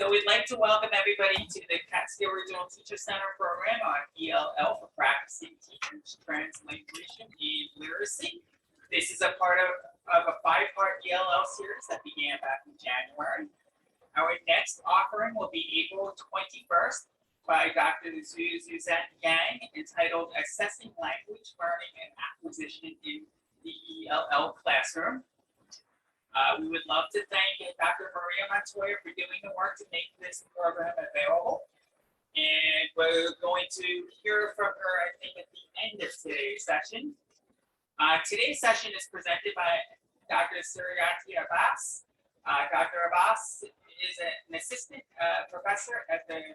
So we'd like to welcome everybody to the Catskill Regional Teacher Center program on ELL for practicing teachers, translanguaging, and literacy. This is a part of a 5-part ELL series that began back in January. Our next offering will be April 21st by Dr. Suzanne Yang, entitled Assessing Language Learning and Acquisition in the ELL Classroom. We would love to thank Dr. Maria Montoya for doing the work to make this program available. And we're going to hear from her, I think, at the end of today's session. Today's session is presented by Dr. Suryati Abbas. Dr. Abbas is an assistant professor at the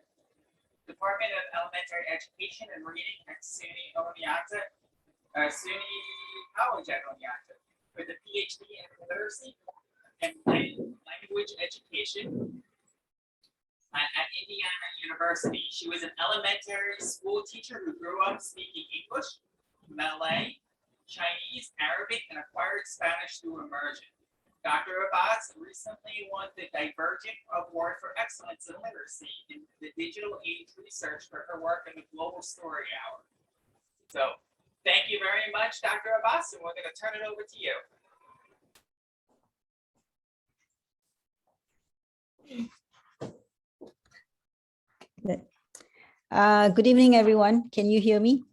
Department of Elementary Education and Reading at SUNY College at Oneonta, with a PhD in literacy and language education at Indiana University. She was an elementary school teacher who grew up speaking English, Malay, Chinese, Arabic, and acquired Spanish through immersion. Dr. Abbas recently won the Divergent Award for Excellence in Literacy in the Digital Age Research for her work in the Global Story Hour. So thank you very much, Dr. Abbas, and we're going to turn it over to you. Good evening, everyone. Can you hear me?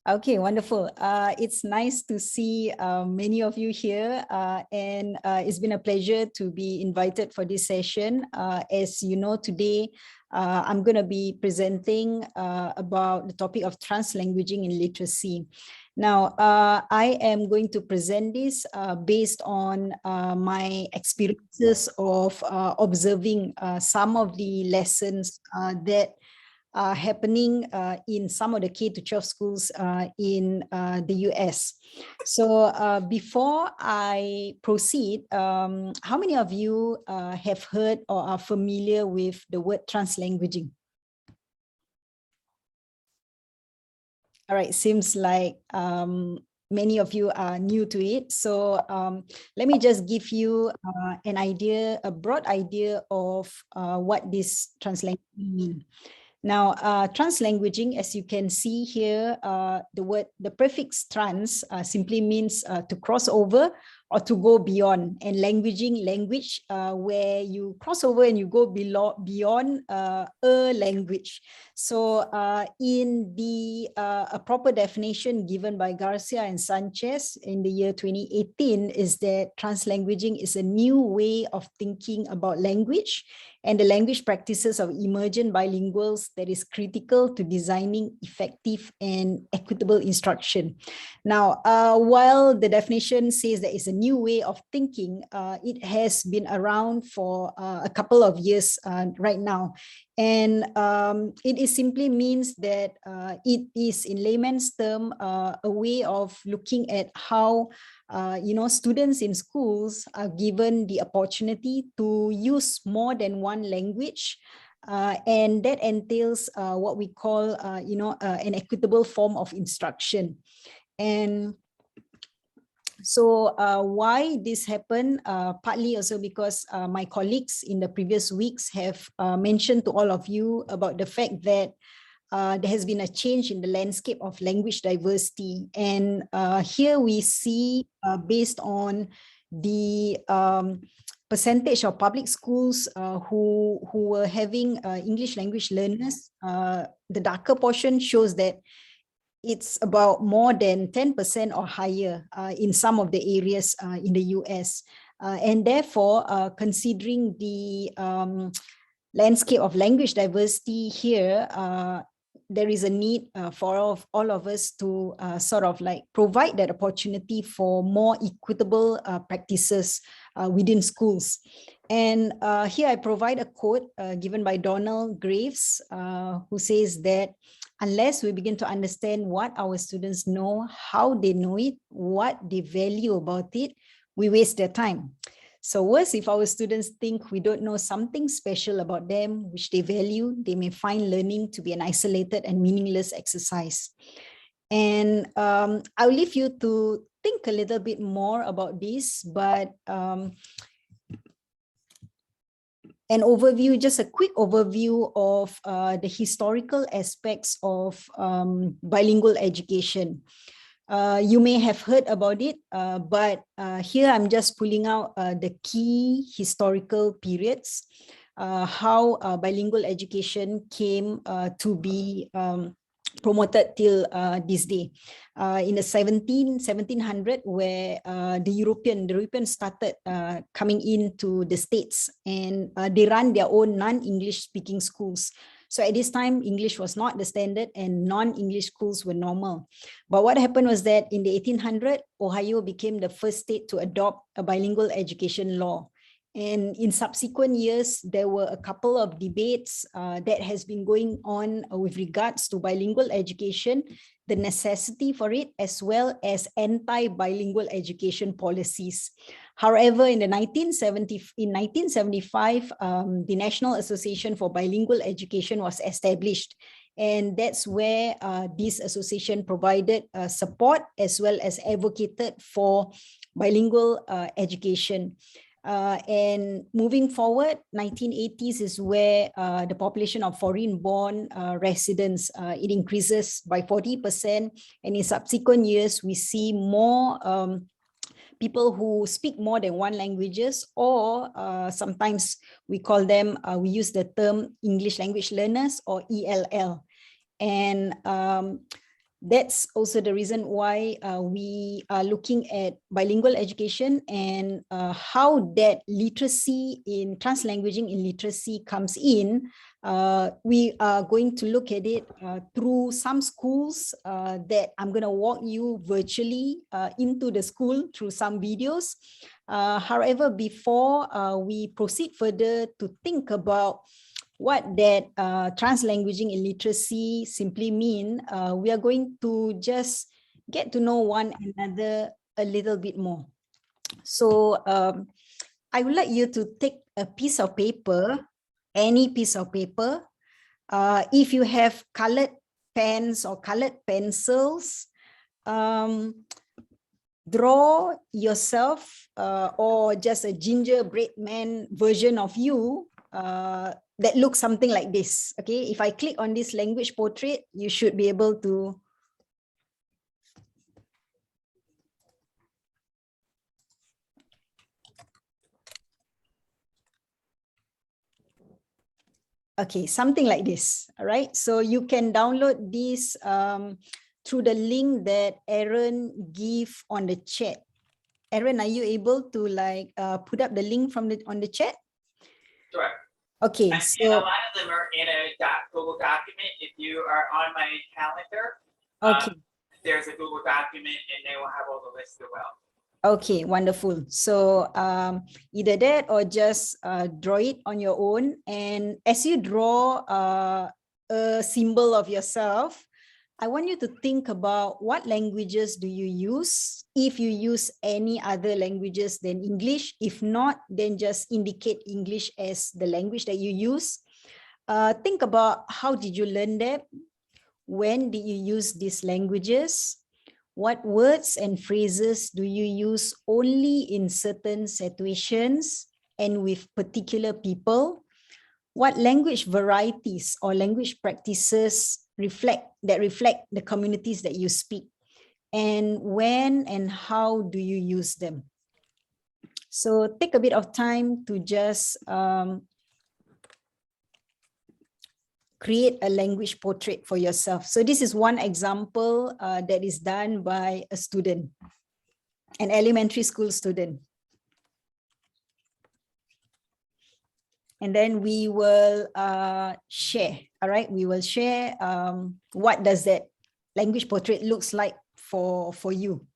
Okay, wonderful. It's nice to see many of you here, and it's been a pleasure to be invited for this session. As you know, today I'm going to be presenting about the topic of translanguaging in literacy. Now, I am going to present this based on my experiences of observing some of the lessons that are happening in some of the K-12 schools in the US. So before I proceed, how many of you have heard or are familiar with the word translanguaging? All right, seems like many of you are new to it. So let me just give you an idea, a broad idea of what this translanguaging means. Now, translanguaging, as you can see here, the prefix trans simply means to cross over or to go beyond, and languaging, language, where you cross over and you go beyond a language. So in the a proper definition given by Garcia and Sanchez in the year 2018 is that translanguaging is a new way of thinking about language and the language practices of emergent bilinguals that is critical to designing effective and equitable instruction. Now, while the definition says that it's a new way of thinking, it has been around for a couple of years right now. And it simply means that it is, in layman's term, a way of looking at how students in schools are given the opportunity to use more than one language, and that entails what we call an equitable form of instruction. And so why this happened, partly also because my colleagues in the previous weeks have mentioned to all of you about the fact that there has been a change in the landscape of language diversity. And here we see, based on the percentage of public schools who were having English language learners, the darker portion shows that it's about more than 10% or higher in some of the areas in the US. And therefore, considering the landscape of language diversity here, there is a need for all of us to sort of like provide that opportunity for more equitable practices within schools. And here I provide a quote given by Donald Graves, who says that unless we begin to understand what our students know, how they know it, what they value about it, we waste their time. So worse, if our students think we don't know something special about them, which they value, they may find learning to be an isolated and meaningless exercise. And I'll leave you to think a little bit more about this, but an overview, just a quick overview of the historical aspects of bilingual education. You may have heard about it, but here I'm just pulling out the key historical periods, how bilingual education came to be promoted till this day. In the 1700, where the Europeans started coming into the States, and they run their own non-English speaking schools. So at this time, English was not the standard and non-English schools were normal. But what happened was that in the 1800s, Ohio became the first state to adopt a bilingual education law. And in subsequent years, there were a couple of debates that has been going on with regards to bilingual education, the necessity for it, as well as anti-bilingual education policies. However, in 1975, the National Association for Bilingual Education was established. And that's where this association provided support as well as advocated for bilingual education. And moving forward, 1980s is where the population of foreign-born residents, it increases by 40%. And in subsequent years, we see more people who speak more than one languages, or sometimes we call them, we use the term English language learners, or ELL. And that's also the reason why we are looking at bilingual education and how that literacy in translanguaging in literacy comes in. We are going to look at it through some schools that I'm going to walk you virtually into the school through some videos. However, before we proceed further to think about what that translanguaging in literacy simply mean, we are going to just get to know one another a little bit more. So I would like you to take a piece of paper, any piece of paper. If you have colored pens or colored pencils, draw yourself or just a gingerbread man version of you that looks something like this. Okay, if I click on this language portrait, you should be able to okay, something like this. All right, so you can download this through the link that Aaron gave on the chat. Aaron, are you able to like put up the link from on the chat? Sure. Okay, and a lot of them are in a Google document. If you are on my calendar, okay. There's a Google document and they will have all the lists as well. Okay, wonderful. So either that or just draw it on your own. And as you draw a symbol of yourself, I want you to think about what languages do you use? If you use any other languages than English, if not, then just indicate English as the language that you use. Think about how did you learn that? When did you use these languages? What words and phrases do you use only in certain situations and with particular people? What language varieties or language practices reflect the communities that you speak? And when and how do you use them? So take a bit of time to just create a language portrait for yourself. So this is one example that is done by a student, an elementary school student. And then we will share, all right? We will share what does that language portrait looks like for you.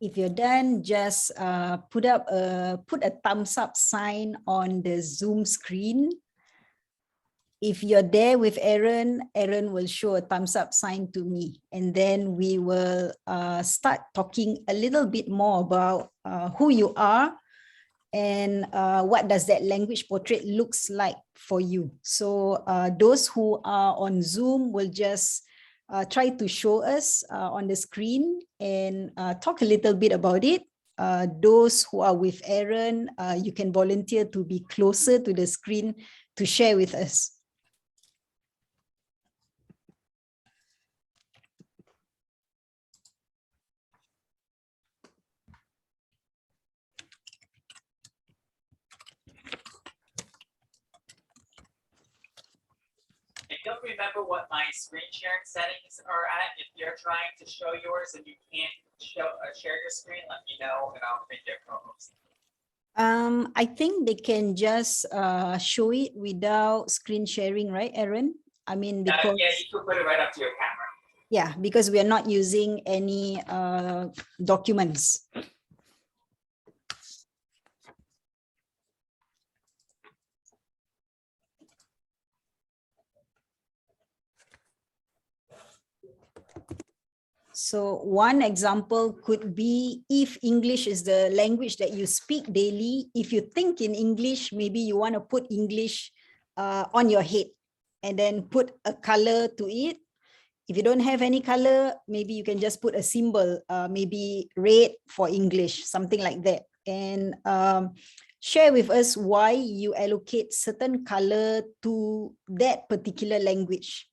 If you're done, just put a thumbs up sign on the Zoom screen. If you're there with Aaron, Aaron will show a thumbs up sign to me, and then we will start talking a little bit more about who you are and what does that language portrait looks like for you. So those who are on Zoom will just try to show us on the screen and talk a little bit about it. Those who are with Aaron, you can volunteer to be closer to the screen to share with us. And don't remember what my screen sharing settings are at. If you're trying to show yours and you can't share your screen, let me know and I'll make it co-host. I think they can just show it without screen sharing, right, Aaron? I mean, because yeah, you can put it right up to your camera. yeah, because we are not using any documents. So one example could be if English is the language that you speak daily, if you think in English, maybe you want to put English on your head and then put a color to it. If you don't have any color, maybe you can just put a symbol, maybe red for English, something like that. And share with us why you allocate certain color to that particular language.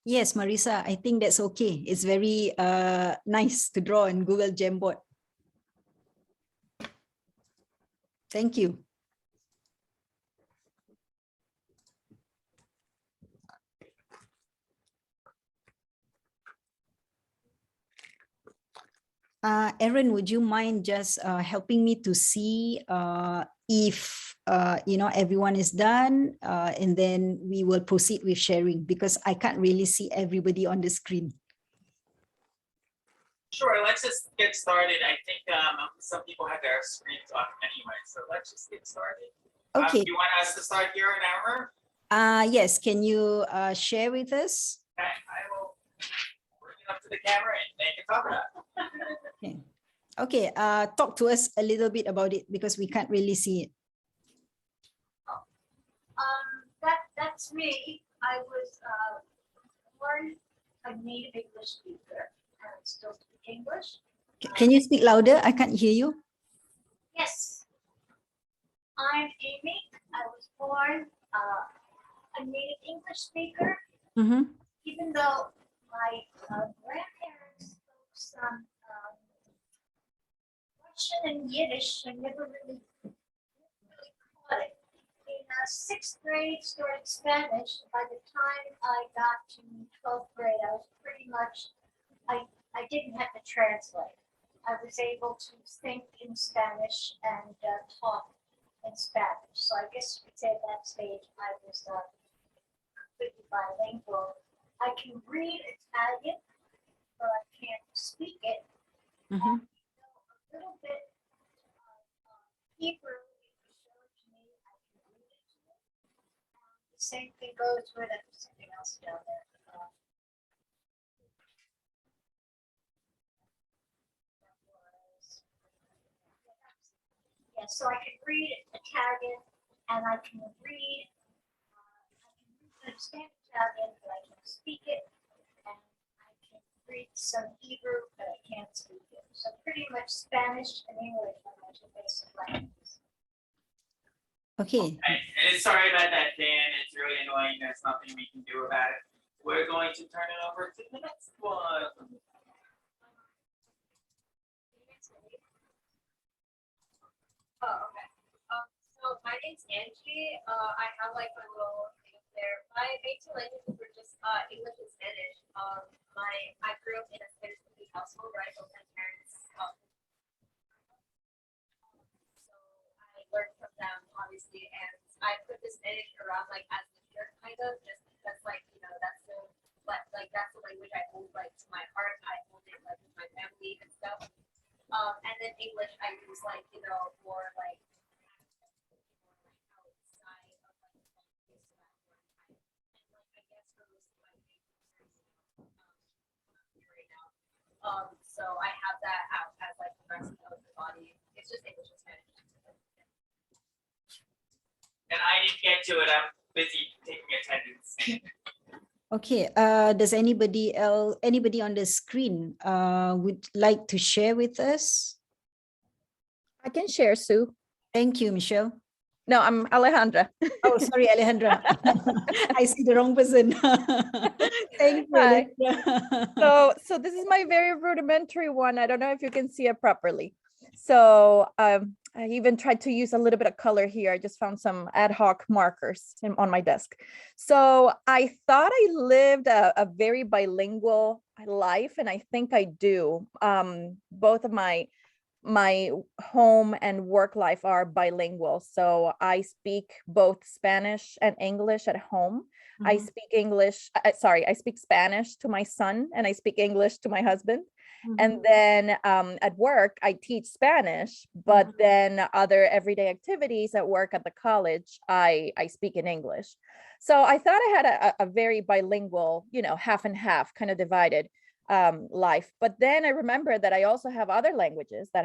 Yes, Marisa, I think that's okay. It's very nice to draw in Google Jamboard. Thank you. Aaron, would you mind just helping me to see if everyone is done, and then we will proceed with sharing because I can't really see everybody on the screen. Sure, let's just get started. I think some people have their screens off anyway, so let's just get started. Okay. You want us to start here in our? Yes, can you share with us? Okay, I will bring it up to the camera and they can talk about it. Okay, talk to us a little bit about it because we can't really see it. That's me. I was born a native English speaker and I still speak English. Can you speak louder? I can't hear you. Yes. I'm Amy. I was born a native English speaker. Mm-hmm. Even though my grandparents spoke some Russian and Yiddish, I never really caught it. In 6th grade, started Spanish. By the time I got to 12th grade, I was pretty much, I didn't have to translate. I was able to think in Spanish and talk in Spanish. So I guess you could say at that stage I was completely bilingual. I can read Italian, but I can't speak it. Mm-hmm. A little bit of Hebrew, if you show it to me, I can read it to you. the same thing goes with it. There's something else down there. Yeah, so I can read Italian and I can understand Italian, but I can speak it. And I can read some Hebrew, but I can't speak it. So pretty much Spanish and English are my two basic languages. Okay. And sorry about that, Dan. It's really annoying. There's nothing we can do about it. We're going to turn it over to the next one. Oh, okay. So my name's Angie. I have like a little thing up there. My main two languages were just English and Spanish. I grew up in a Spanish-speaking household, right? Both my parents. So I learned from them, obviously, and I put the Spanish around like as a shirt, kind of, just because, like, you know, that's the language I hold like to my heart. I hold it like with my family and stuff. And then English, I use like, you know, more like outside of like the country, so that word kind of, and like I guess for most of my papers, right now. So I have that out as like the rest of the body. It's just English and Spanish. And I didn't get to it. I'm busy taking attendance. Okay. Does anybody on the screen would like to share with us? I can share, Sue. Thank you, Michelle. No, I'm Alejandra. Oh, sorry, Alejandra. I see the wrong person. Thank you. Hi. Alejandra. So this is my very rudimentary one. I don't know if you can see it properly. So I even tried to use a little bit of color here. I just found some ad hoc markers on my desk. So I thought I lived a very bilingual life, and I think I do. Both of my home and work life are bilingual. So I speak both Spanish and English at home. I Mhm. speak English, I speak Spanish to my son, and I speak English to my husband. And then at work, I teach Spanish, but then other everyday activities at work at the college, I speak in English. So I thought I had a very bilingual, you know, half and half kind of divided life. But then I remember that I also have other languages that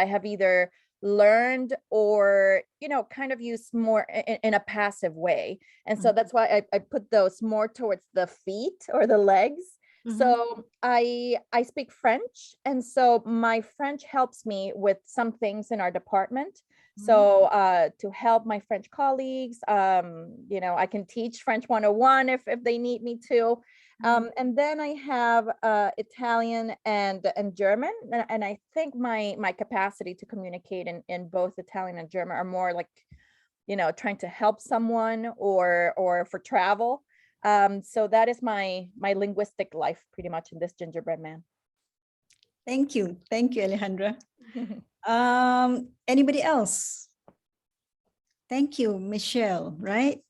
I have either learned or, you know, kind of used more in a passive way. And so that's why I put those more towards the feet or the legs. So I speak French, and so my French helps me with some things in our department. So to help my French colleagues, you know, I can teach French 101 if they need me to. And then I have Italian and German, and I think my capacity to communicate in both Italian and German are more like, you know, trying to help someone or for travel. So that is my linguistic life pretty much in this gingerbread man. Thank you, Alejandra. Anybody else? Thank you, Michelle, right?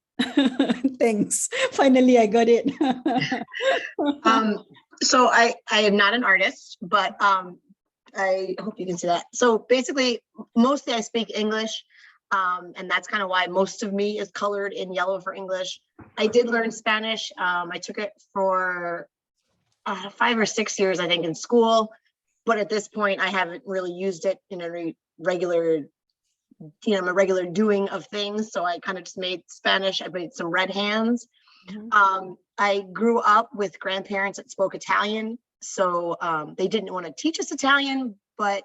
Thanks. Finally, I got it. So I am not an artist, but I hope you can see that. So basically, mostly I speak English, and that's kind of why most of me is colored in yellow for English. I did learn Spanish. I took it for 5 or 6 years, I think, in school, but at this point, I haven't really used it in a regular, you know, a regular doing of things. So I kind of just made Spanish. I made some red hands. I grew up with grandparents that spoke Italian, so they didn't want to teach us Italian, but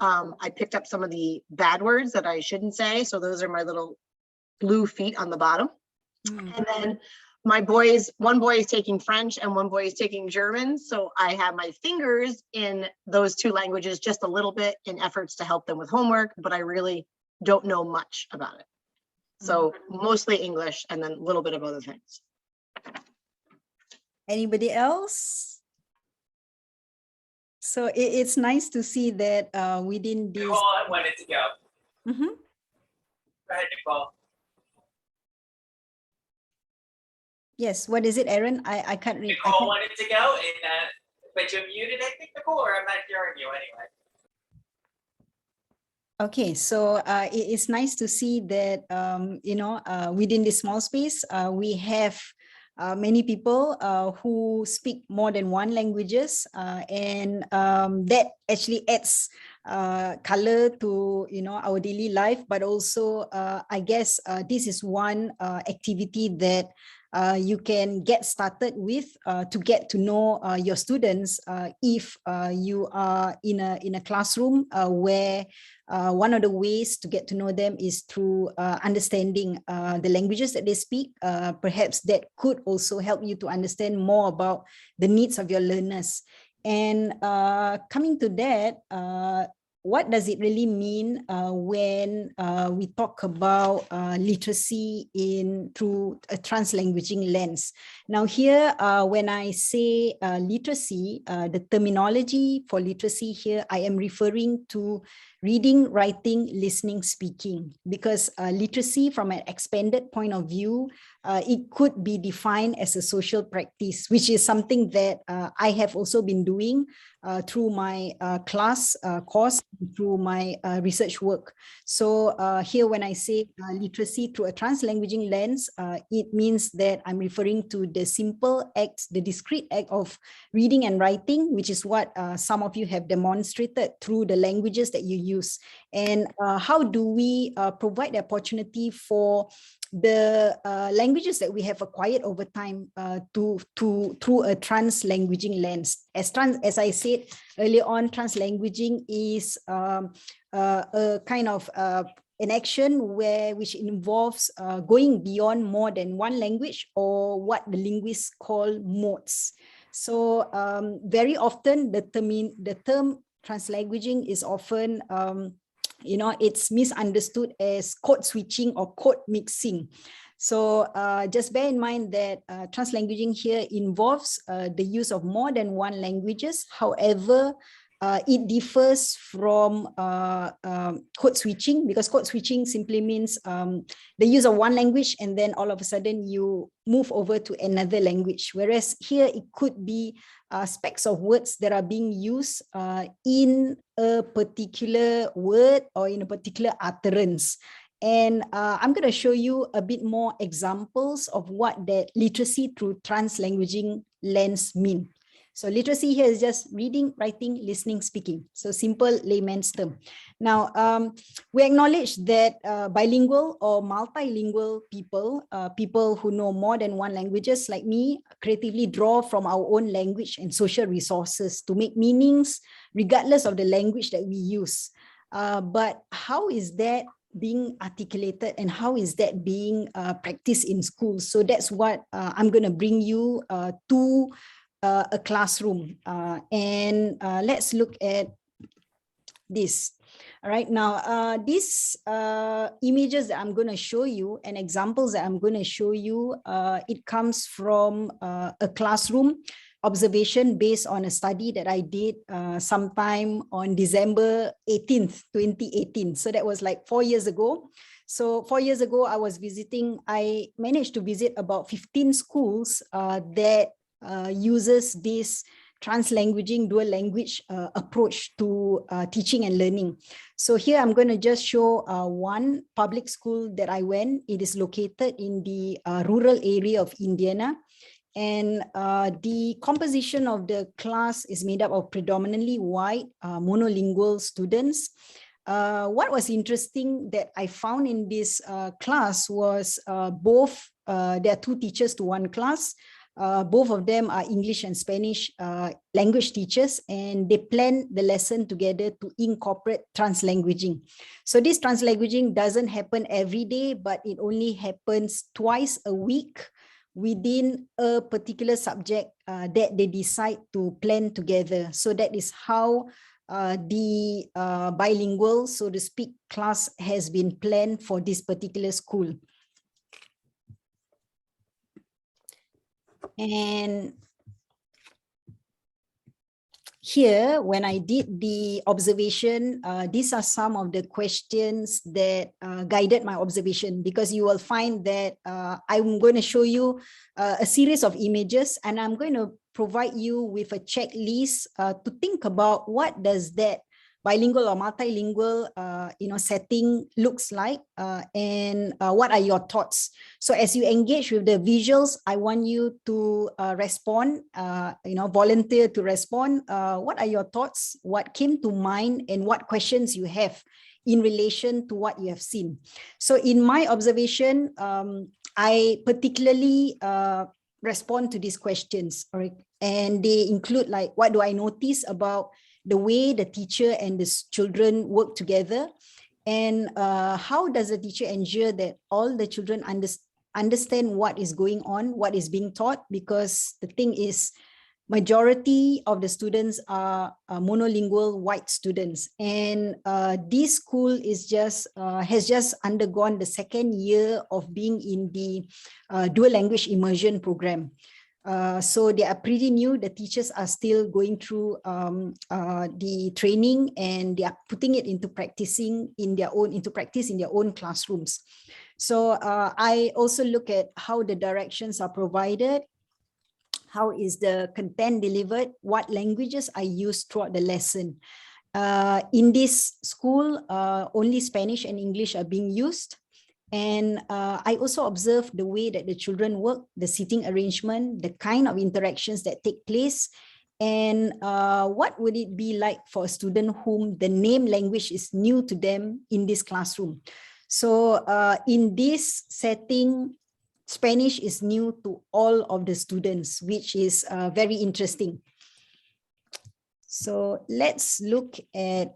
I picked up some of the bad words that I shouldn't say. So those are my little blue feet on the bottom. And then one boy is taking French and one boy is taking German. So I have my fingers in those two languages just a little bit in efforts to help them with homework, but I really don't know much about it. So mostly English and then a little bit of other things. Anybody else? So it's nice to see that within this. Nicole, I wanted to go. Mhm. Go ahead, Nicole. Yes, what is it, Aaron? I can't read. Nicole wanted to go, and but you're muted, I think, Nicole, or I'm not hearing you anyway. Okay, so it's nice to see that, within this small space, we have many people who speak more than one languages, and that actually adds color to, our daily life. But also, I guess this is one activity that you can get started with to get to know your students if you are in a classroom where one of the ways to get to know them is through understanding the languages that they speak. Perhaps that could also help you to understand more about the needs of your learners. And coming to that, what does it really mean when we talk about literacy through a translanguaging lens? Now here, when I say literacy, the terminology for literacy here, I am referring to reading, writing, listening, speaking, because literacy from an expanded point of view, it could be defined as a social practice, which is something that I have also been doing through my class course, through my research work. So here, when I say literacy through a translanguaging lens, it means that I'm referring to the simple acts, the discrete act of reading and writing, which is what some of you have demonstrated through the languages that you use. And how do we provide the opportunity for the languages that we have acquired over time through a translanguaging lens? As I said earlier on, translanguaging is a kind of an action which involves going beyond more than one language, or what the linguists call modes. So very often the term translanguaging is often it's misunderstood as code switching or code mixing. So just bear in mind that translanguaging here involves the use of more than one languages. However, it differs from code switching, because code switching simply means the use of one language and then all of a sudden you move over to another language. Whereas here it could be specks of words that are being used in a particular word or in a particular utterance. And I'm going to show you a bit more examples of what that literacy through translanguaging lens mean. So literacy here is just reading, writing, listening, speaking. So simple layman's term. Now, we acknowledge that bilingual or multilingual people, people who know more than one languages like me, creatively draw from our own language and social resources to make meanings regardless of the language that we use. But how is that being articulated and how is that being practiced in schools? So that's what I'm going to bring you to a classroom, and let's look at this. All right, now these images that I'm going to show you and examples that I'm going to show you, it comes from a classroom observation based on a study that I did sometime on December 18th, 2018. So that was like 4 years ago. So 4 years ago, I managed to visit about 15 schools that uses this translanguaging dual language approach to teaching and learning. So here I'm going to just show one public school that I went. It is located in the rural area of Indiana. And the composition of the class is made up of predominantly white monolingual students. What was interesting that I found in this class was there are two teachers to one class. Both of them are English and Spanish language teachers, and they plan the lesson together to incorporate translanguaging. So this translanguaging doesn't happen every day, but it only happens twice a week within a particular subject that they decide to plan together. So that is how the bilingual, so to speak, class has been planned for this particular school. And here, when I did the observation, these are some of the questions that guided my observation, because you will find that I'm going to show you a series of images, and I'm going to provide you with a checklist to think about what does that bilingual or multilingual, setting looks like, and what are your thoughts? So as you engage with the visuals, I want you to respond, volunteer to respond. What are your thoughts? What came to mind and what questions you have in relation to what you have seen? So in my observation, I particularly respond to these questions, right? And they include like, what do I notice about the way the teacher and the children work together? And how does the teacher ensure that all the children understand what is going on, what is being taught? Because the thing is, majority of the students are monolingual white students, and this school is has just undergone the second year of being in the dual language immersion program. So they are pretty new. The teachers are still going through the training, and they are putting it into practice in their own classrooms. So I also look at how the directions are provided, how is the content delivered, what languages are used throughout the lesson. In this school, only Spanish and English are being used. And I also observe the way that the children work, the seating arrangement, the kind of interactions that take place, and what would it be like for a student whom the name language is new to them in this classroom. So in this setting, Spanish is new to all of the students, which is very interesting. So let's look at,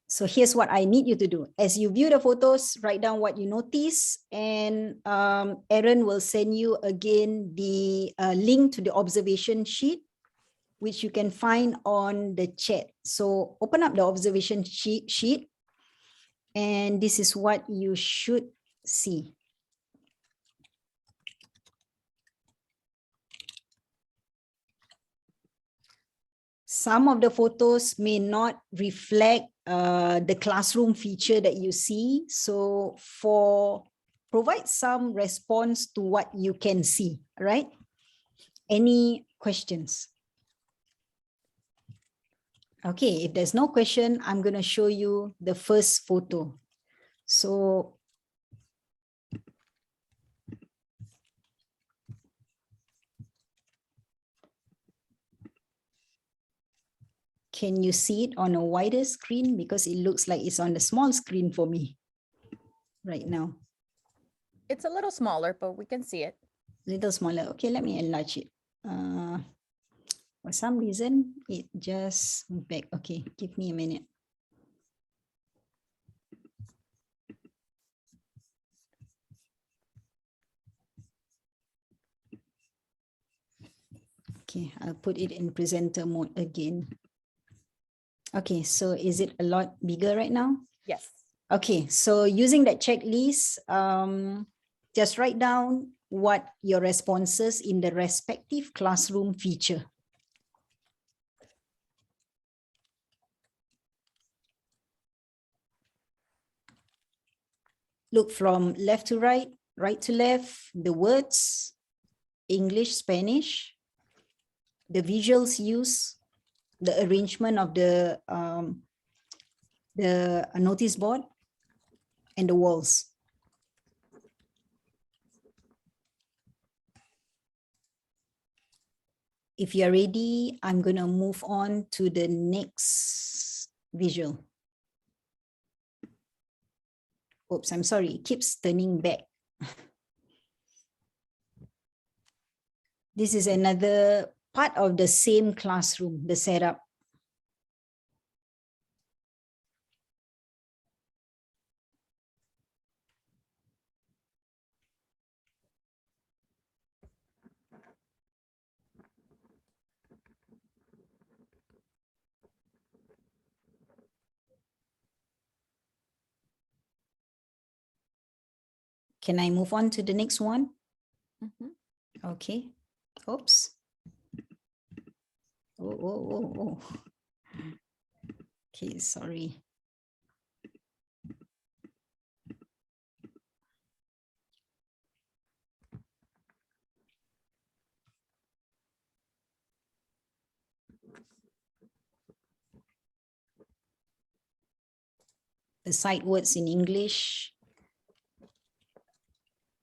so here's what I need you to do. As you view the photos, write down what you notice, and Aaron will send you again the link to the observation sheet, which you can find on the chat. So open up the observation sheet, and this is what you should see. Some of the photos may not reflect the classroom feature that you see. So provide some response to what you can see, right? Any questions? Okay, if there's no question, I'm going to show you the first photo. So can you see it on a wider screen? Because it looks like it's on the small screen for me right now. It's a little smaller, but we can see it. Little smaller. Okay, let me enlarge it. For some reason, it just moved back. Okay, give me a minute. Okay, I'll put it in presenter mode again. Okay, so is it a lot bigger right now? Yes. Okay, so using that checklist, just write down what your responses in the respective classroom feature. Look from left to right, right to left, the words, English, Spanish, the visuals used, the arrangement of the notice board, and the walls. If you're ready, I'm going to move on to the next visual. Oops, I'm sorry, it keeps turning back. This is another part of the same classroom, the setup. Can I move on to the next one? Mhm. Okay. Oops. Oh. Okay, sorry. the sight words in English,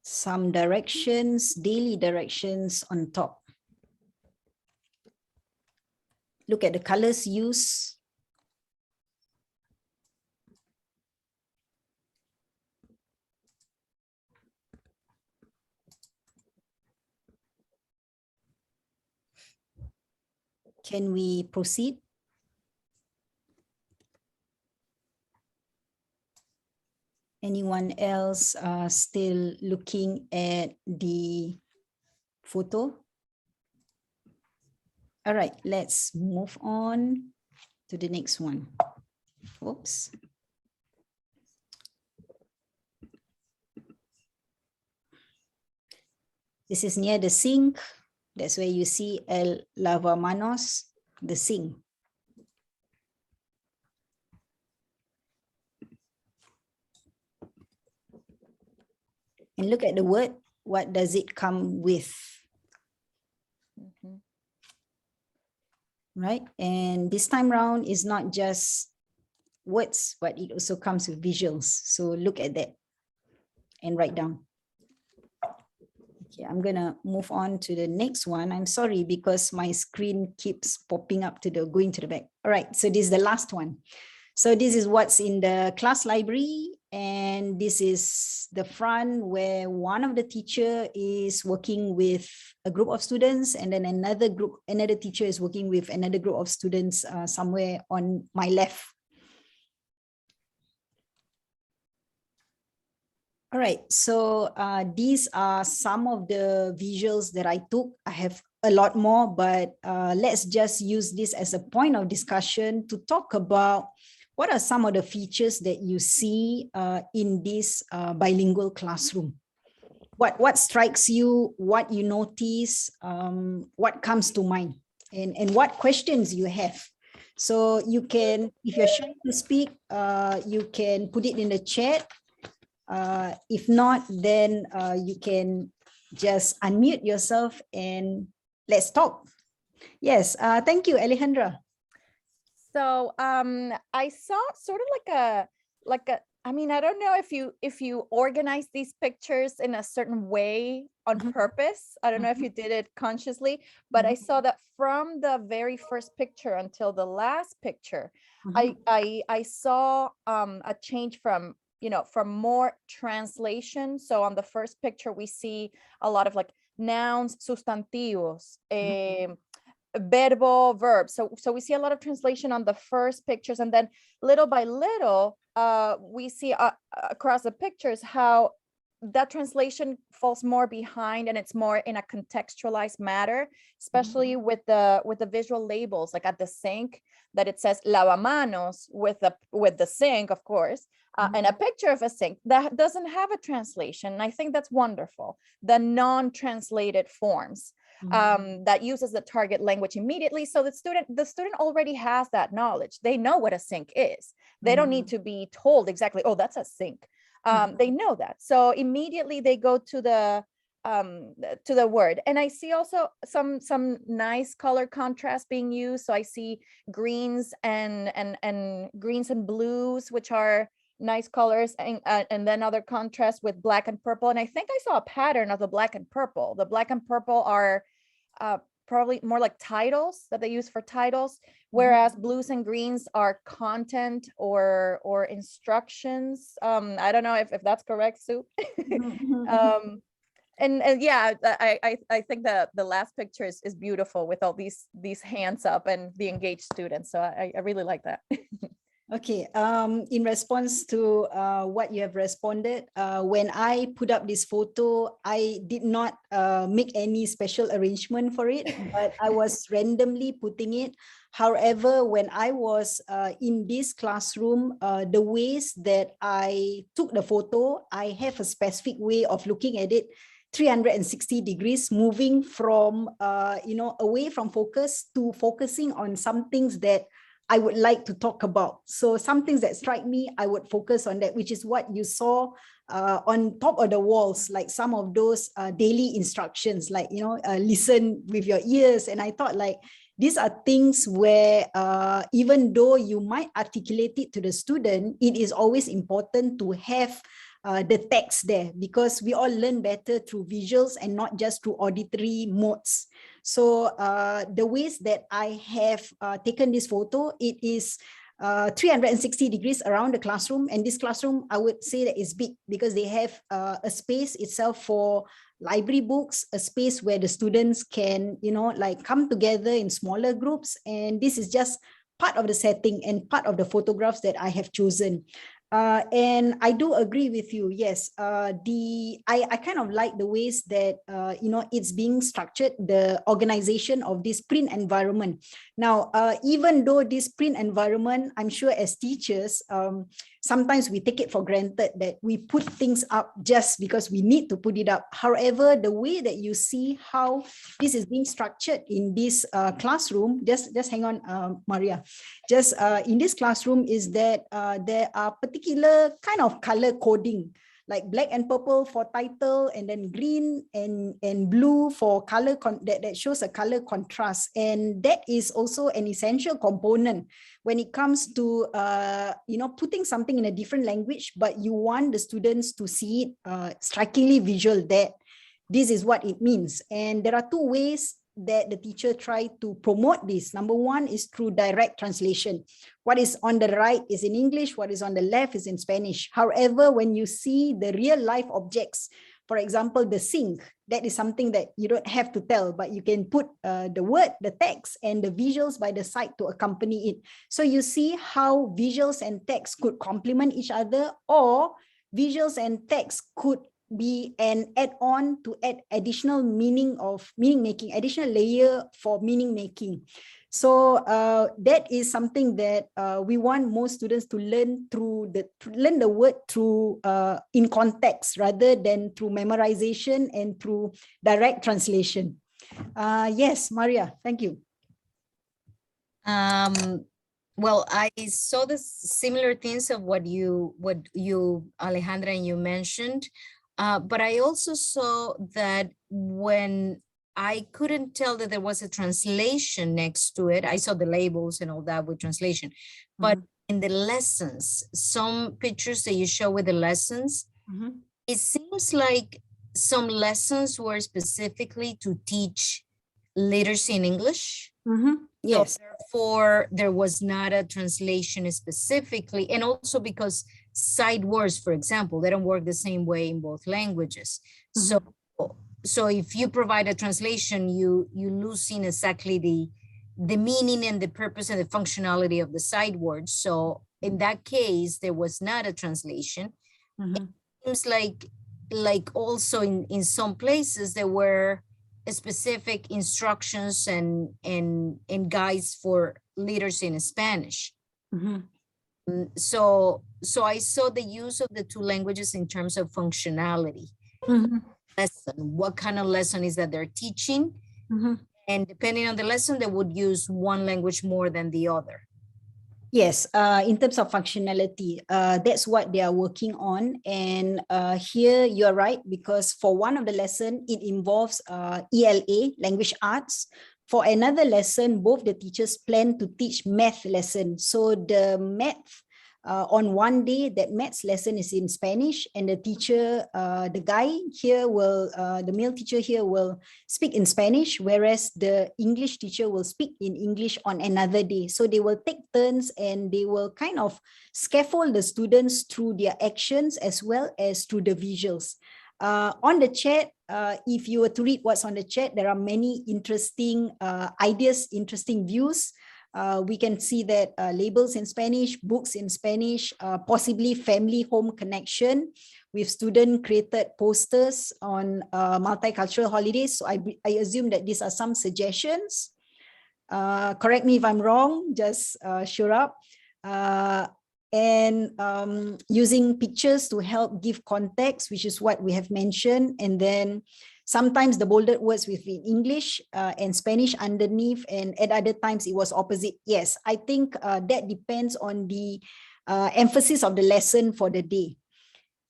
some directions, daily directions on top. Look at the colors used. Can we proceed? Anyone else still looking at the photo? All right, let's move on to the next one. Oops. This is near the sink. That's where you see el lavamanos, the sink. And look at the word. What does it come with? Mhm. Right? And this time round is not just words, but it also comes with visuals. So look at that and write down. Okay, I'm gonna move on to the next one. I'm sorry because my screen keeps popping up to the going to the back. All right, so this is the last one. So this is what's in the class library, and this is the front where one of the teacher is working with a group of students, and then another teacher is working with another group of students somewhere on my left. All right, so these are some of the visuals that I took. I have a lot more, but let's just use this as a point of discussion to talk about what are some of the features that you see in this bilingual classroom. What strikes you, what you notice, what comes to mind, and what questions you have. So you can, if you're shy to speak, you can put it in the chat. If not, then you can just unmute yourself and let's talk. Yes, thank you, Alejandra. So I saw sort of like a I mean, I don't know if you organize these pictures in a certain way on purpose. I don't know if you did it consciously, but I saw that from the very first picture until the last picture, I saw a change from, you know, from more translation. So on the first picture, we see a lot of like nouns, sustantivos, verbo, verb. So we see a lot of translation on the first pictures, and then little by little, we see across the pictures how that translation falls more behind, and it's more in a contextualized matter, especially with the visual labels, like at the sink, that it says lavamanos with the sink, of course, and a picture of a sink that doesn't have a translation. And I think that's wonderful. The non-translated forms that uses the target language immediately, so the student already has that knowledge. They know what a sink is. They don't need to be told exactly, oh, that's a sink. They know that, so immediately they go to the word. And I see also some nice color contrast being used. So I see greens and greens and blues, which are nice colors, and then other contrast with black and purple. And I think I saw a pattern of the black and purple. The black and purple are probably more like titles that they use for titles, whereas blues and greens are content or instructions. I don't know if that's correct, Sue. And yeah, I think that the last picture is beautiful with all these hands up and the engaged students. So I really like that. Okay, in response to what you have responded, when I put up this photo, I did not make any special arrangement for it, but I was randomly putting it. However, when I was in this classroom, the ways that I took the photo, I have a specific way of looking at it, 360 degrees, moving from, away from focus to focusing on some things that I would like to talk about. So some things that strike me, I would focus on that, which is what you saw on top of the walls, like some of those daily instructions, like, listen with your ears. And I thought, like, these are things where even though you might articulate it to the student, it is always important to have the text there, because we all learn better through visuals and not just through auditory modes. So the ways that I have taken this photo, it is 360 degrees around the classroom, and this classroom I would say that is big because they have a space itself for library books, a space where the students can, you know, like come together in smaller groups, and this is just part of the setting and part of the photographs that I have chosen. And I do agree with you. Yes, I kind of like the ways that you know, it's being structured, the organization of this print environment. Now, even though this print environment, I'm sure as teachers, sometimes we take it for granted that we put things up just because we need to put it up. However, the way that you see how this is being structured in this classroom, just hang on, Maria. Just in this classroom is that there are particular kind of color coding, like black and purple for title, and then green and blue for color that shows a color contrast. And that is also an essential component when it comes to you know, putting something in a different language, but you want the students to see it strikingly visual, that this is what it means. And there are two ways that the teacher try to promote this. Number one is through direct translation. What is on the right is in English, what is on the left is in Spanish. However, when you see the real life objects, for example, the sink, that is something that you don't have to tell, but you can put the word, the text, and the visuals by the side to accompany it. So you see how visuals and text could complement each other, or visuals and text could be an add-on to add additional meaning making, additional layer for meaning making. So that is something that we want most students to learn learn the word through in context rather than through memorization and through direct translation. Yes, Maria, thank you. Well, I saw the similar things of what you Alejandra and you mentioned. But I also saw that when I couldn't tell that there was a translation next to it, I saw the labels and all that with translation, but in the lessons, some pictures that you show with the lessons, it seems like some lessons were specifically to teach literacy in English. Yes. So therefore, there was not a translation specifically, and also because side words, for example, they don't work the same way in both languages. So if you provide a translation, you lose in exactly the meaning and the purpose and the functionality of the side words. So in that case, there was not a translation. It seems like also in some places there were specific instructions and guides for literacy in Spanish. So I saw the use of the two languages in terms of functionality. Lesson, what kind of lesson is that they're teaching? And depending on the lesson, they would use one language more than the other. Yes, in terms of functionality, that's what they are working on. And here you're right, because for one of the lesson, it involves ELA, language arts. For another lesson, both the teachers plan to teach math lesson. So the math, on one day, that maths lesson is in Spanish, and the teacher, the guy here will, the male teacher here will speak in Spanish, whereas the English teacher will speak in English on another day. So they will take turns and they will kind of scaffold the students through their actions as well as through the visuals. On the chat, if you were to read what's on the chat, there are many interesting ideas, interesting views. We can see that labels in Spanish, books in Spanish, possibly family home connection with student created posters on multicultural holidays. So I assume that these are some suggestions. Correct me if I'm wrong, just sure up. And using pictures to help give context, which is what we have mentioned. And then sometimes the bolded words within English and Spanish underneath, and at other times it was opposite. Yes, I think that depends on the emphasis of the lesson for the day.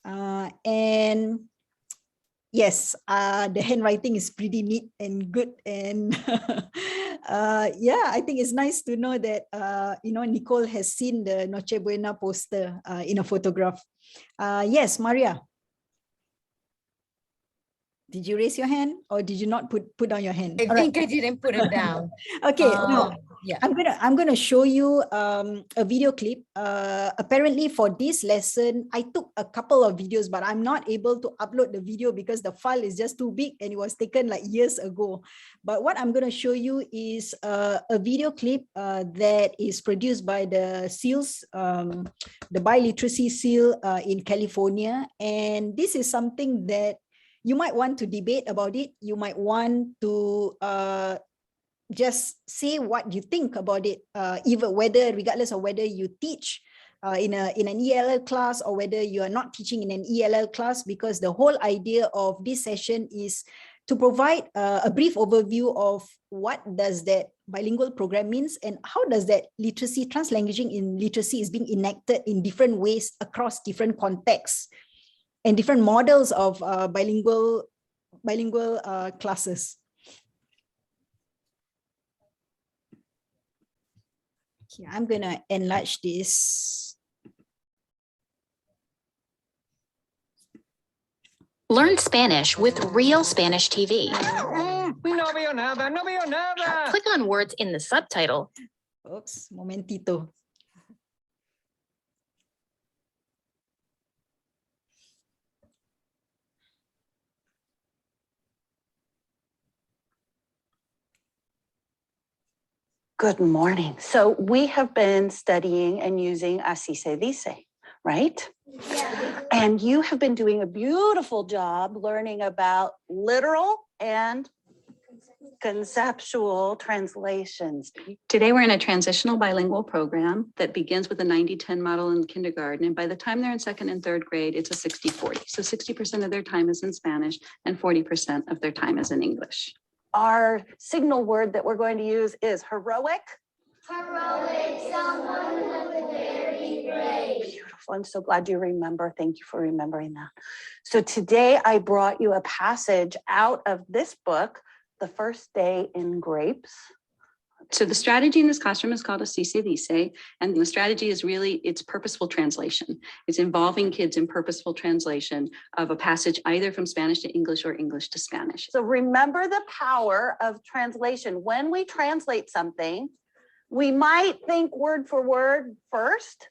And Yes, the handwriting is pretty neat and good, and yeah, I think it's nice to know that Nicole has seen the Noche Buena poster in a photograph. Yes, Maria. Did you raise your hand or did you not put down your hand? I All right. think I didn't put it down. Okay, now Yeah. I'm gonna show you a video clip. Apparently for this lesson, I took a couple of videos, but I'm not able to upload the video because the file is just too big and it was taken like years ago. But what I'm gonna show you is a video clip that is produced by the SEALs, the Biliteracy SEAL in California, and this is something that you might want to debate about it. You might want to just say what you think about it, even regardless of whether you teach in an ELL class or whether you are not teaching in an ELL class, because the whole idea of this session is to provide a brief overview of what does that bilingual program means and how does that literacy, translanguaging in literacy is being enacted in different ways across different contexts and different models of bilingual classes. Okay, I'm gonna enlarge this. Learn Spanish with Real Spanish TV. No veo nada, no veo nada. Click on words in the subtitle. Oops, momentito. Good morning. So we have been studying and using Así se dice, right? Yeah. And you have been doing a beautiful job learning about literal and conceptual translations. Today, we're in a transitional bilingual program that begins with a 90-10 model in kindergarten. And by the time they're in second and third grade, it's a 60-40. So 60% of their time is in Spanish and 40% of their time is in English. Our signal word that we're going to use is heroic. Heroic, someone who is very brave. Beautiful. I'm so glad you remember. Thank you for remembering that. So today I brought you a passage out of this book, The First Day in Grapes. So the strategy in this classroom is called Así se dice, and the strategy is really, it's purposeful translation. It's involving kids in purposeful translation of a passage either from Spanish to English or English to Spanish. So remember the power of translation. When we translate something, we might think word for word first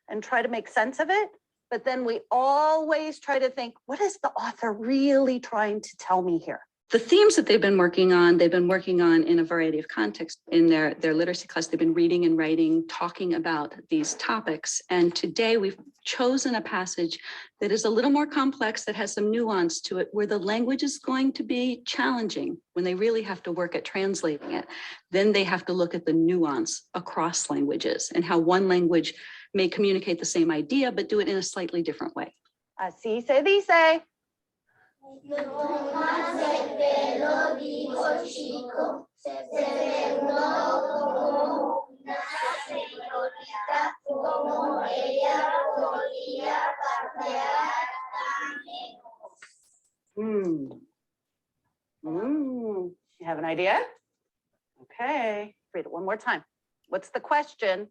and try to make sense of it, but then we always try to think, what is the author really trying to tell me here? The themes that they've been working on in a variety of contexts. In their literacy class, they've been reading and writing, talking about these topics. And today we've chosen a passage that is a little more complex, that has some nuance to it, where the language is going to be challenging when they really have to work at translating it. Then they have to look at the nuance across languages and how one language may communicate the same idea, but do it in a slightly different way. Así se dice. No tomas el pelo, dijo chico, se preguntó como una señorita, como ella podía patear tan lejos. You have an idea? Okay, read it one more time. What's the question?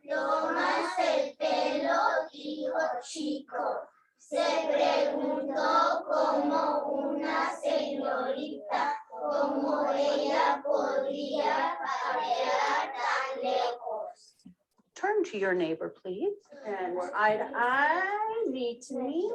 Tomas el pelo, dijo chico. Se preguntó como una señorita, como ella podría patear tan lejos. Turn to your neighbor, please. And we're eye to eye, knee to knee.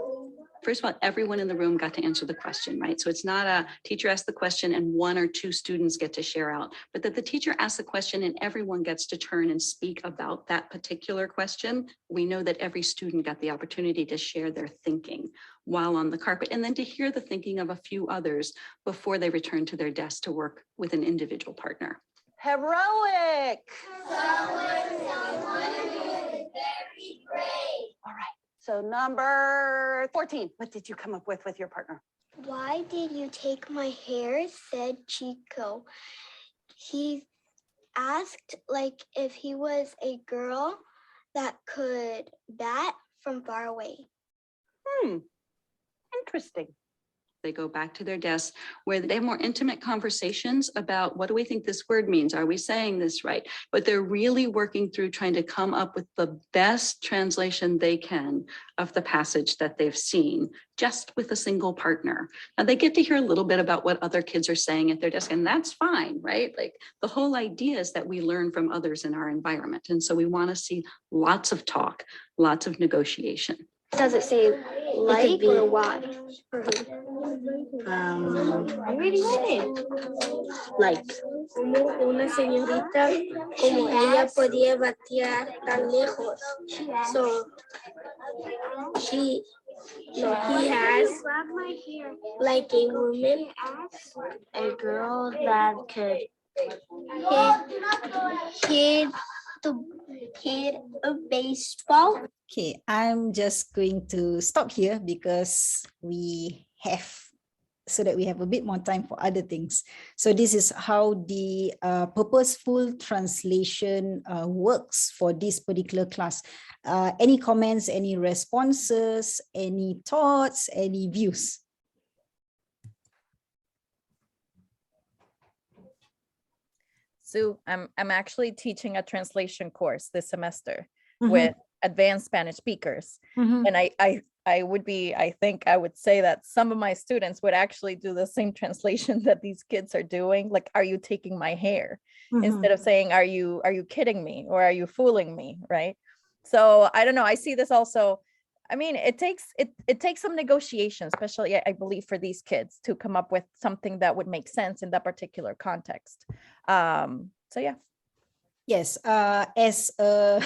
First of all, everyone in the room got to answer the question, right? So it's not a teacher asked the question and one or two students get to share out, but that the teacher asks the question and everyone gets to turn and speak about that particular question. We know that every student got the opportunity to share their thinking while on the carpet and then to hear the thinking of a few others before they return to their desk to work with an individual partner. Heroic. Someone who is very brave. All right. So number 14, what did you come up with your partner? Why did you take my hair? Said Chico. He asked like if he was a girl that could bat from far away. Interesting. They go back to their desks where they have more intimate conversations about what do we think this word means? Are we saying this right? But they're really working through trying to come up with the best translation they can of the passage that they've seen, just with a single partner. Now they get to hear a little bit about what other kids are saying at their desk, and that's fine, right? Like the whole idea is that we learn from others in our environment. And so we want to see lots of talk, lots of negotiation. Does it say like or why? I already said. Like. Una señorita como ella podía batear tan lejos. So he has like a woman, a girl that could hit a baseball. Okay, I'm just going to stop here because we have, so that we have a bit more time for other things. So this is how the purposeful translation works for this particular class. Any comments, any responses, any thoughts, any views? So I'm actually teaching a translation course this semester Mhm. with advanced Spanish speakers. Mhm. And I think I would say that some of my students would actually do the same translation that these kids are doing. Like, are you taking my hair? Mhm. Instead of saying, are you kidding me? Or are you fooling me? Right. So I don't know. I see this also. I mean, it takes some negotiation, especially I believe for these kids to come up with something that would make sense in that particular context. So yeah. Yes, as a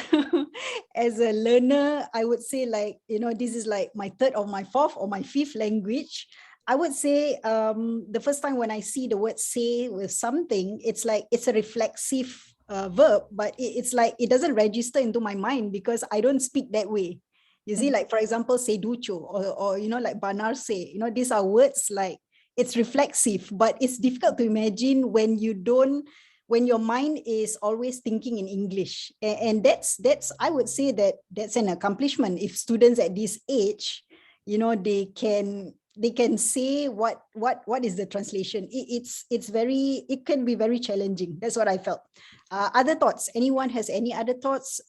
as a learner, I would say, like, you know, this is like my third or my fourth or my fifth language. I would say the first time when I see the word say with something, it's like it's a reflexive verb, but it's like it doesn't register into my mind because I don't speak that way. You see, like, for example, say ducho or you know, like banar say, you know, these are words like it's reflexive, but it's difficult to imagine when you don't, when your mind is always thinking in English. And that's I would say that that's an accomplishment. If students at this age, you know, they can say what is the translation. It can be very challenging. That's what I felt. Other thoughts? Anyone has any other thoughts?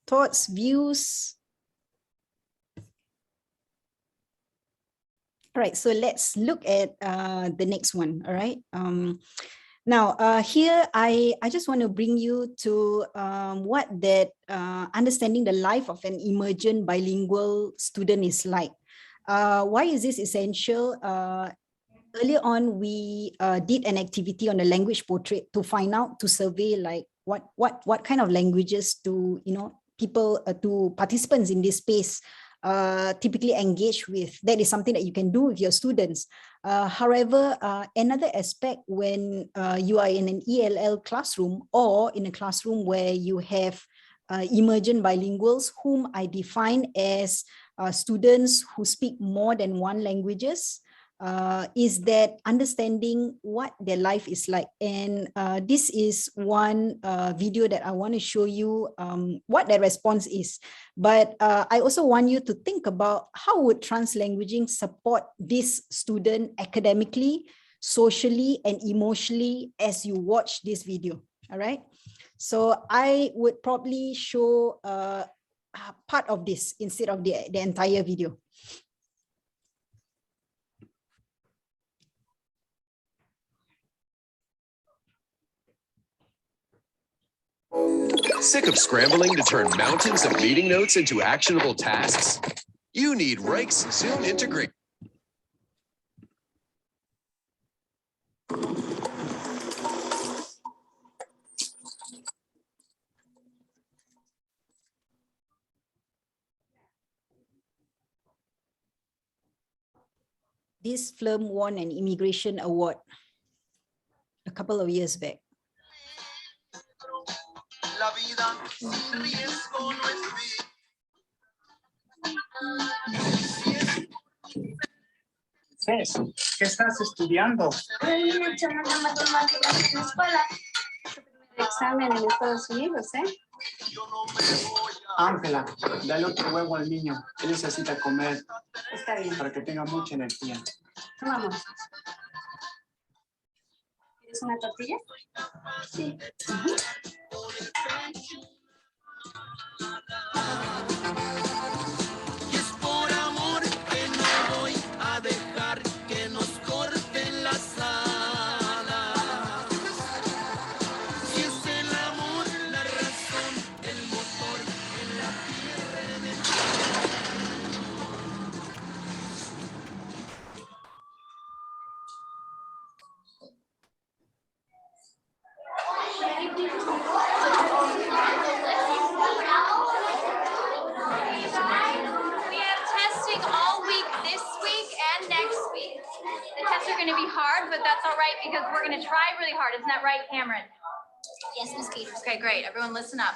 Thoughts, views? All right, so let's look at the next one. All right. Now, here I just want to bring you to what that understanding the life of an emergent bilingual student is like. Why is this essential? Earlier on, we did an activity on the language portrait to find out, to survey like what kind of languages do, you know, people, to participants in this space typically engage with. That is something that you can do with your students. However, another aspect when you are in an ELL classroom or in a classroom where you have emergent bilinguals, whom I define as students who speak more than one languages, is that understanding what their life is like. And this is one video that I want to show you what their response is. But I also want you to think about how would translanguaging support this student academically, socially, and emotionally as you watch this video. All right. So I would probably show part of this instead of the entire video. Sick of scrambling to turn mountains of meeting notes into actionable tasks? You need Reich's Zoom Integrate. This film won an immigration award a couple of years back. ¿Qué estás estudiando? Examen en Estados Unidos, ¿eh? Ángela, dale otro huevo al niño. Él necesita comer Está bien. para que tenga mucha energía. Vamos. ¿Quieres una tortilla? Sí. Y es por amor que no voy a dejar que nos corten las alas. Si es el amor, la razón, el motor en la tierra, en el We have testing all week this week and next week. The tests are gonna be hard, but that's all right because we're gonna try really hard. Isn't that right, Cameron? Yes, Ms. Peters. Okay, great. Everyone listen up.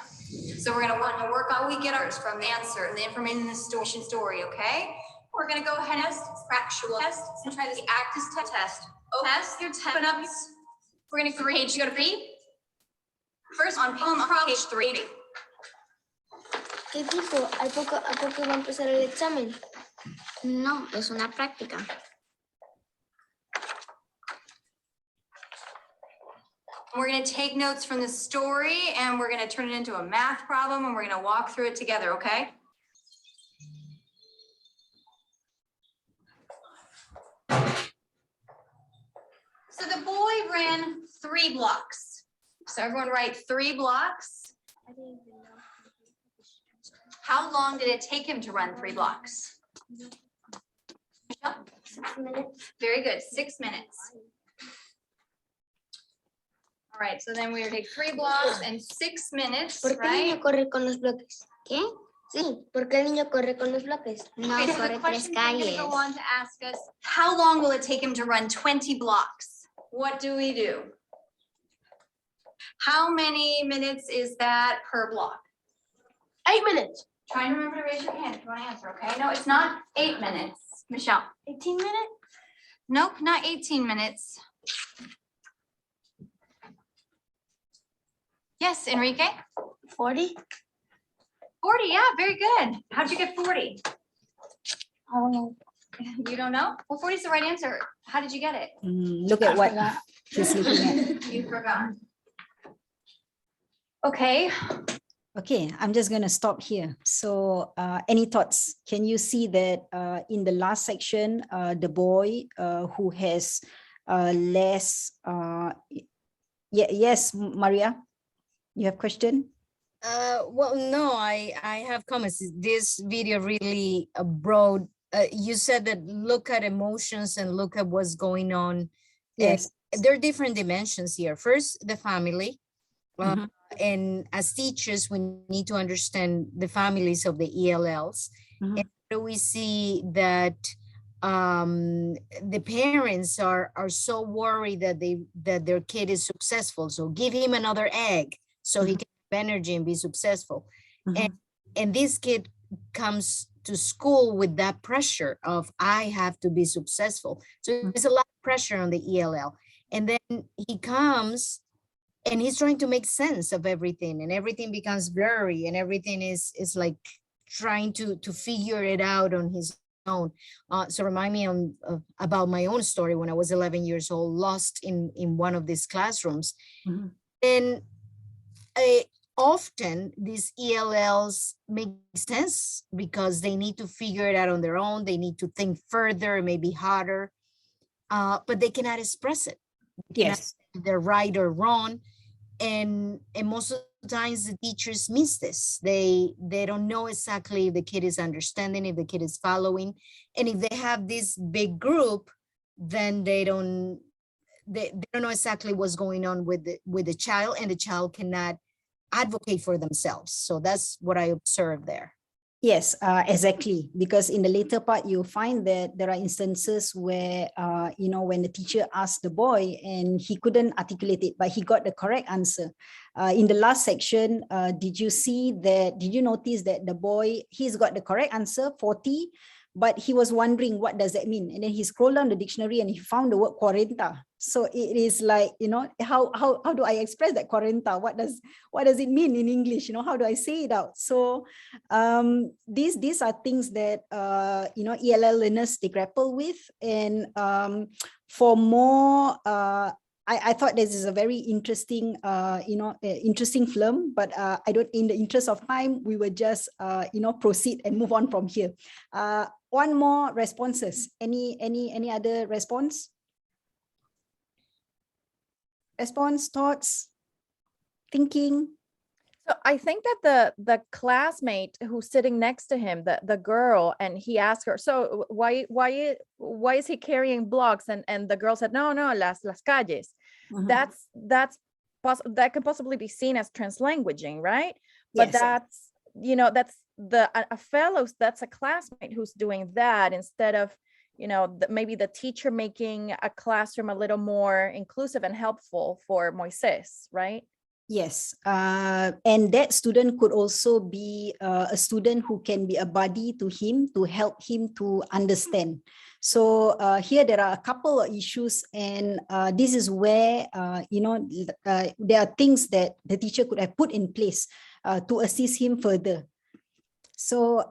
So we're gonna want to work all week ours from the answer and the information in the story, okay? We're gonna go ahead and test, factual test, and try this actus test. Oh, test your open up. We're gonna grade. You go to B? First on page 3. ¿Qué tipo? ¿A poco va a empezar el examen? No, es una práctica. We're gonna take notes from the story and we're gonna turn it into a math problem and we're gonna walk through it together, okay? So the boy ran 3 blocks. So everyone write 3 blocks. I didn't even know. How long did it take him to run 3 blocks? Michelle? 6 minutes. Very good, 6 minutes. All right, so then we would take 3 blocks and 6 minutes, ¿Por qué el niño right? corre con los bloques? ¿Qué? Sí, ¿por qué el niño corre con los bloques? No, Okay, so the corre 3 question is gonna calles. go on to ask us, how long will it take him to run 20 blocks? What do we do? How many minutes is that per block? 8 minutes. Try and remember to raise your hand if you want to answer, okay? No, it's not 8 minutes. Michelle? 18 minutes? Nope, not 18 minutes. Yes, Enrique? 40? 40, yeah, very good. How'd you get 40? I don't know. You don't know? Well, 40 is the right answer. How did you get it? Look at what he's looking at. You forgot. Okay, Okay, I'm just going to stop here. So any thoughts? Can you see that in the last section, the boy who has less, yes, Maria, you have question? Well, no, I have comments. This video really broad. You said that look at emotions and look at what's going on. Yes. And there are different dimensions here. First, the family. Mhm. And as teachers, we need to understand the families of the ELLs. Mhm. And we see that the parents are so worried that their kid is successful. So give him another egg so he can have energy and be successful. And this kid comes to school with that pressure of I have to be successful. So there's a lot of pressure on the ELL. And then he comes and he's trying to make sense of everything, and everything becomes blurry, and everything is like trying to figure it out on his own. So remind me about my own story when I was 11 years old, lost in one of these classrooms. And often these ELLs make sense because they need to figure it out on their own. They need to think further, maybe harder, but they cannot express it. Yes. They're right or wrong. And most of the times the teachers miss this. They don't know exactly if the kid is understanding, if the kid is following. And if they have this big group, then they don't know exactly what's going on with the child, and the child cannot advocate for themselves. So that's what I observed there. Yes, exactly. Because in the later part, you'll find that there are instances where, when the teacher asked the boy and he couldn't articulate it, but he got the correct answer. In the last section, did you notice that the boy, he's got the correct answer, 40, but he was wondering what does that mean? And then he scrolled down the dictionary and he found the word 40. So it is like, how do I express that 40? What does it mean in English? How do I say it out? So these are things that ELL learners, they grapple with. And for more, I thought this is a very interesting, interesting film, but I don't, in the interest of time, we will just, proceed and move on from here. One more responses. Any other response? Response, thoughts, thinking? So I think that the classmate who's sitting next to him, the girl, and he asked her, so why is he carrying blocks? And the girl said, no, las calles. Mhm. That could possibly be seen as translanguaging, right? But Yes. that's a fellow, that's a classmate who's doing that, instead of maybe the teacher making a classroom a little more inclusive and helpful for Moises, right? Yes, and that student could also be a student who can be a buddy to him to help him to understand. So here there are a couple of issues, and this is where there are things that the teacher could have put in place to assist him further. So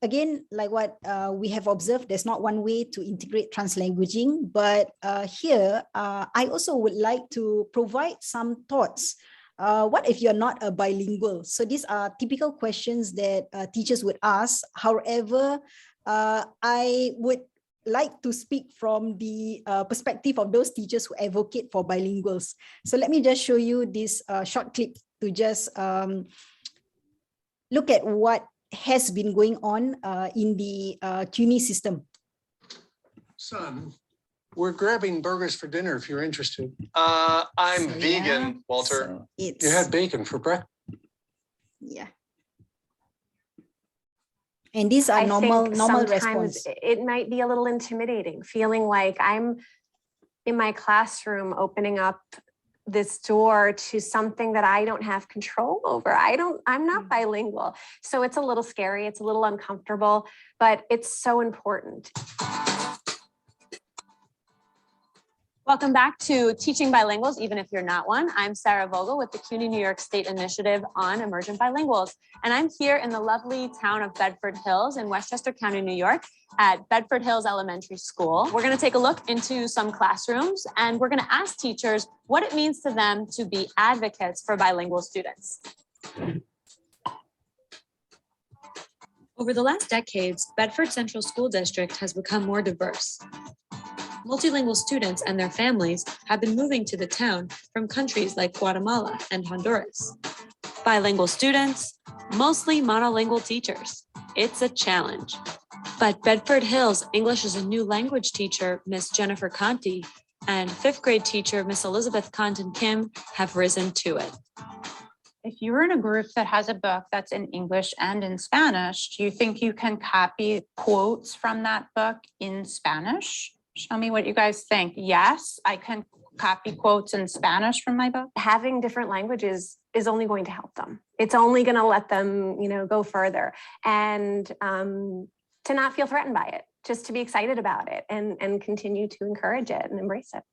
again, like what we have observed, there's not one way to integrate translanguaging, but here I also would like to provide some thoughts. What if you're not a bilingual? So these are typical questions that teachers would ask. However, I would like to speak from the perspective of those teachers who advocate for bilinguals. So let me just show you this short clip to just look at what has been going on in the CUNY system. Son, we're grabbing burgers for dinner if you're interested. I'm So, vegan, yeah, Walter. so it's, You had bacon for breakfast. yeah. And these are I normal think response. sometimes it might be a little intimidating, feeling like I'm in my classroom opening up this door to something that I don't have control over. I'm not bilingual. So it's a little scary, it's a little uncomfortable, but it's so important. Welcome back to Teaching Bilinguals, even if you're not one. I'm Sarah Vogel with the CUNY New York State Initiative on Emergent Bilinguals. And I'm here in the lovely town of Bedford Hills in Westchester County, New York at Bedford Hills Elementary School. We're gonna take a look into some classrooms and we're gonna ask teachers what it means to them to be advocates for bilingual students. Over the last decades, Bedford Central School District has become more diverse. Multilingual students and their families have been moving to the town from countries like Guatemala and Honduras. Bilingual students, mostly monolingual teachers. It's a challenge. But Bedford Hills English as a New Language teacher, Miss Jennifer Conti, and 5th grade teacher, Miss Elizabeth Condon Kim, have risen to it. If you're in a group that has a book that's in English and in Spanish, do you think you can copy quotes from that book in Spanish? Show me what you guys think. Yes, I can copy quotes in Spanish from my book. Having different languages is only going to help them. It's only going to let them, go further, and to not feel threatened by it, just to be excited about it and continue to encourage it and embrace it.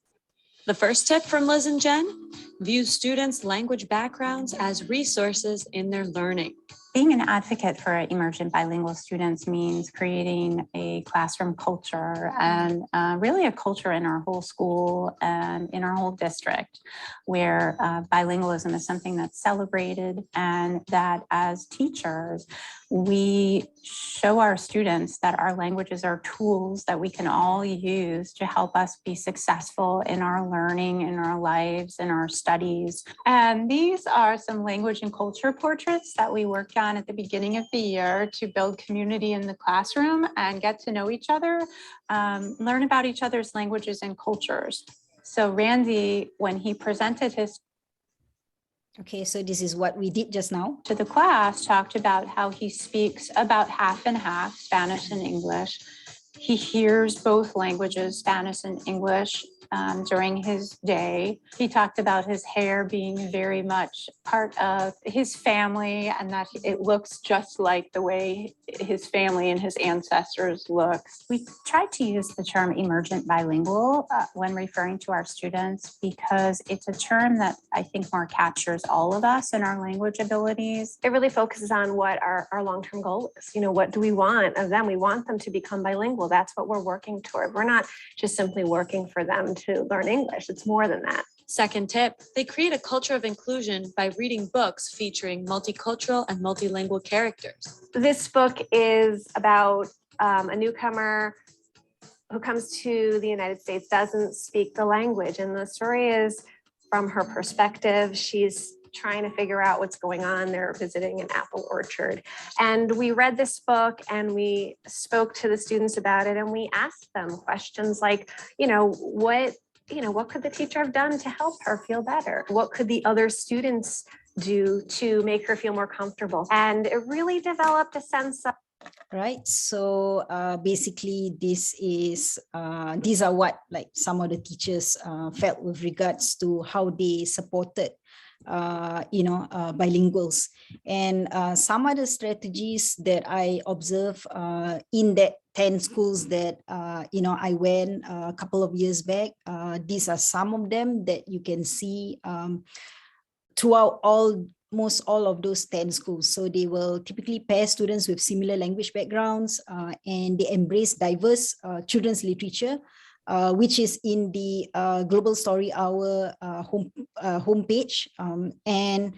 The first tip from Liz and Jen, view students' language backgrounds as resources in their learning. Being an advocate for emergent bilingual students means creating a classroom culture and really a culture in our whole school and in our whole district where bilingualism is something that's celebrated, and that as teachers, we show our students that our languages are tools that we can all use to help us be successful in our learning, in our lives, in our studies. And these are some language and culture portraits that we worked on at the beginning of the year to build community in the classroom and get to know each other, learn about each other's languages and cultures. So Randy, when he presented his Okay, so this is what we did just now. to the class, talked about how he speaks about half and half, Spanish and English. He hears both languages, Spanish and English, during his day. He talked about his hair being very much part of his family and that it looks just like the way his family and his ancestors look. We try to use the term emergent bilingual when referring to our students because it's a term that I think more captures all of us and our language abilities. It really focuses on what our long-term goal is. You know, what do we want of them? We want them to become bilingual. That's what we're working toward. We're not just simply working for them to learn English. It's more than that. Second tip, they create a culture of inclusion by reading books featuring multicultural and multilingual characters. This book is about a newcomer who comes to the United States, doesn't speak the language. And the story is from her perspective. She's trying to figure out what's going on. They're visiting an apple orchard. And we read this book and we spoke to the students about it and we asked them questions like, what could the teacher have done to help her feel better? What could the other students do to make her feel more comfortable? And it really developed a sense of right? So basically these are what like some of the teachers felt with regards to how they supported bilinguals. And some other strategies that I observe in that 10 schools that I went a couple of years back. These are some of them that you can see throughout almost all of those 10 schools. So they will typically pair students with similar language backgrounds and they embrace diverse children's literature, which is in the Global Story Hour homepage. And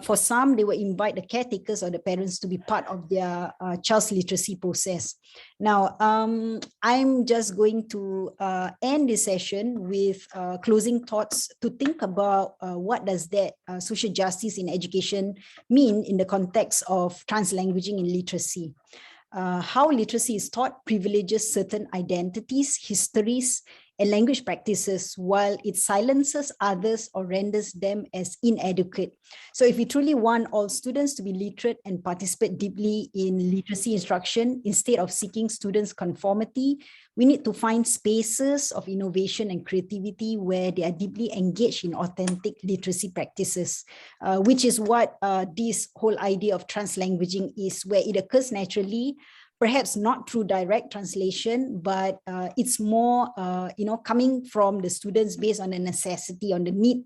for some, they will invite the caretakers or the parents to be part of their child's literacy process. Now, I'm just going to end this session with closing thoughts to think about what does that social justice in education mean in the context of translanguaging in literacy. How literacy is taught privileges certain identities, histories, and language practices, while it silences others or renders them as inadequate. So if we truly want all students to be literate and participate deeply in literacy instruction, instead of seeking students' conformity, we need to find spaces of innovation and creativity where they are deeply engaged in authentic literacy practices, which is what this whole idea of translanguaging is, where it occurs naturally, perhaps not through direct translation, but it's more, coming from the students based on the necessity, on the need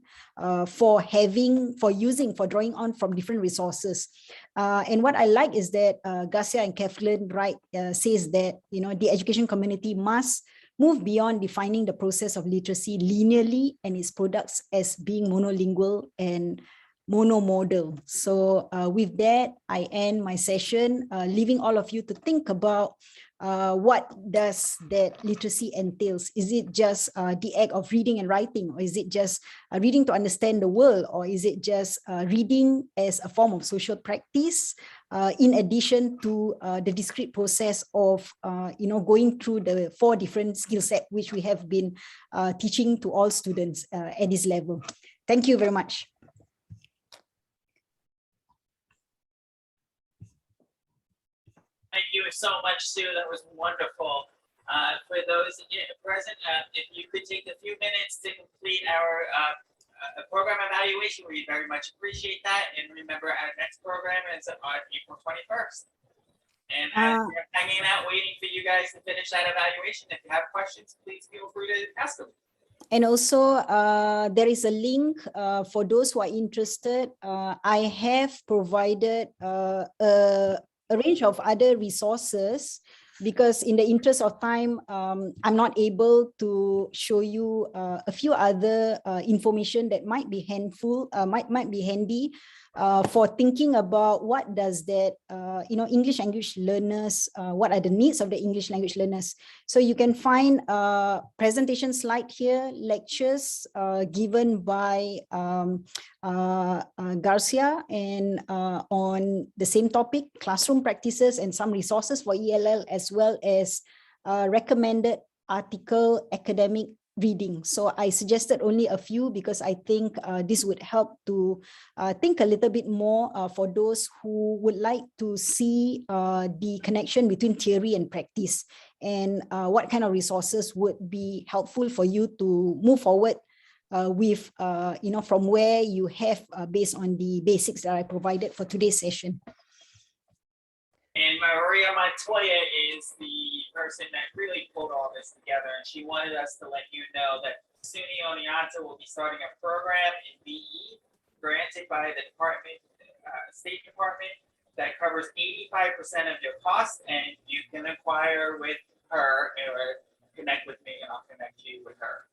for drawing on from different resources. And what I like is that Garcia and Kathleen says that, the education community must move beyond defining the process of literacy linearly and its products as being monolingual and monomodal. So with that, I end my session, leaving all of you to think about what does that literacy entails. Is it just the act of reading and writing, or is it just reading to understand the world, or is it just reading as a form of social practice, in addition to the discrete process of going through the 4 different skill set which we have been teaching to all students at this level. Thank you very much. Thank you so much, Sue. That was wonderful. For those present, if you could take a few minutes to complete our program evaluation, we very much appreciate that. And remember, our next program is on April 21st. And we're hanging out waiting for you guys to finish that evaluation. If you have questions, please feel free to ask them. And also, there is a link for those who are interested. I have provided a range of other resources, because in the interest of time, I'm not able to show you a few other information that might be might be handy for thinking about what does that, English language learners, what are the needs of the English language learners. So you can find a presentation slide here, lectures given by Garcia, and on the same topic, classroom practices and some resources for ELL, as well as recommended article, academic reading. So I suggested only a few because I think this would help to think a little bit more for those who would like to see the connection between theory and practice, and what kind of resources would be helpful for you to move forward with, from where you have based on the basics that I provided for today's session. And Maria Montoya is the person that really pulled all this together, and she wanted us to let you know that SUNY Oneonta will be starting a program in BE granted by the State Department that covers 85% of your costs, and you can inquire with her or connect with me, and I'll connect you with her.